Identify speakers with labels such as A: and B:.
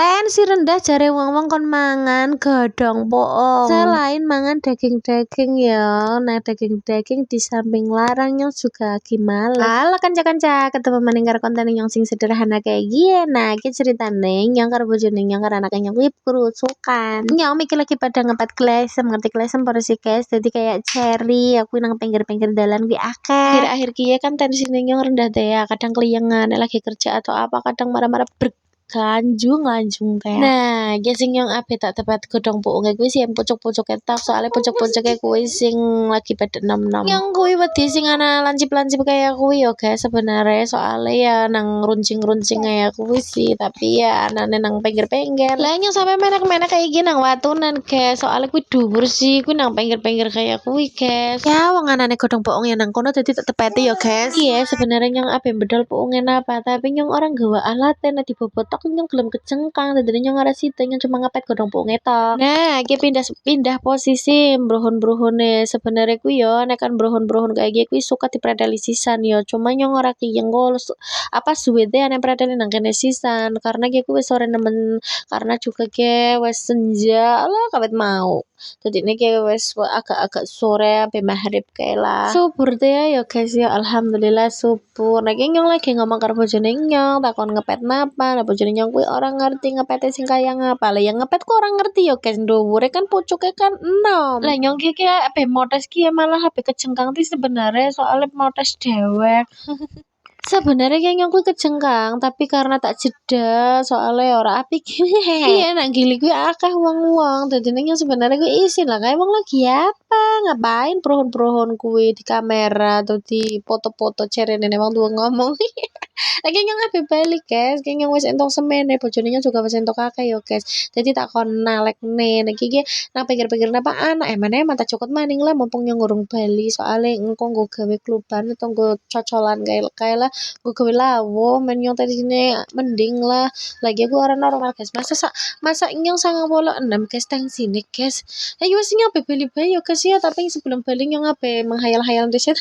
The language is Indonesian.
A: Tensi rendah jare wong-wong kon mangan godhong poong. Selain mangan daging-daging ya, nah daging-daging di samping larang nyong juga lagi males. Halo kanca-kanca, ketemu maning karo konten nyong sing sederhana kayak gini. Nah, iki ceritane nyong karo bojone nyong karo anak nyong kuwi kerusukan. Nyong mikir lagi pada ngepet glesem, ngerti glesem apa sih guys? Jadi kayak cherry, aku nang pinggir-pinggir dalan kuwi akeh. Akhir-akhir ki kan tensine nyong rendah deh ya, kadang keliengan lagi kerja atau apa, kadang marah-marah lanjung teh. Nah, ya sing yang ape tak tepat godhong poonge kuwi sing pucuk-pucuke tok, soalnya pucuk-pucuke kuwi sing lagi pada nom-nom. Yang kuwi wedi sing ana lancip-lancip kayak kuwi yo guys sebenarnya, soalnya ya nang runcing-runcing kayak kuwi sih, tapi ya anane nang pinggir-pinggir. Lah yang sampe menek-menek kayak gini nang watunan guys, soalnya kuwi dhuwur sih, kuwi nang pinggir-pinggir kayak kuwi guys. Ya wong anane godhong poong ya nang kono dadi tak tepeti yo guys. Iya, sebenarnya nyong ape bedol poonge napa, tapi nyong orang gawa alat nek dibobotok nyong gelem kecengkang, dadane nyong ora sida nyong cuma ngepet godhong poonge tok. Nah, iki pindah posisi mbrohon-brohone. Sebenarnya kuwi yo nek kan brohon-brohon kayak gini kuwi suka dipredeli sisan yo. Cuma nyong ora kiyengkol apa suwede ane predeli nang kene sisan karena ki kuwi sore nemen karena juga ke wes senja lah kawet mau. Jadi ini kayak wes agak-agak sore sampai maghrib kayak lah. Subur deh ya guys ya, alhamdulillah subur. Nah nyong lagi ngomong karo bojone nyong, takon ngepet napa, nah bojone nyong kuwi orang ngerti ngepete sing kaya ngapa. Lah yang ngepet kok orang ngerti ya guys, dhuwure kan pucuke kan 6. Lah nyong ki ape motes ki malah ape kecengkang ti sebenarnya soalnya motes dewek. Sebenarnya kayak nyongku kecengkang tapi karena tak jeda soalnya ora apik. Iya nak gili gue akeh wong-wong dadi yang sebenarnya gue isin lah kayak wong lagi apa ngapain prohon-prohon kuwi di kamera atau di foto-foto cerene emang dua ngomong. Lagi nyong ape balik guys, kayak nyong wis entok semene bojone juga wis entok akeh yo guys. Jadi tak kon nalekne nek iki nang pikir-pikir napa anak emane mata cokot maning lah mumpung nyong urung bali soalnya engko nggo gawe kluban atau nggo cocolan kayak lah gue gawe lawuh men nyong tadi sini mending lah lagi aku orang normal guys masa nyong 96 guys tang sini guys ayo sing ape bali bae yo guys ya tapi sebelum bali nyong ape menghayal-hayal riset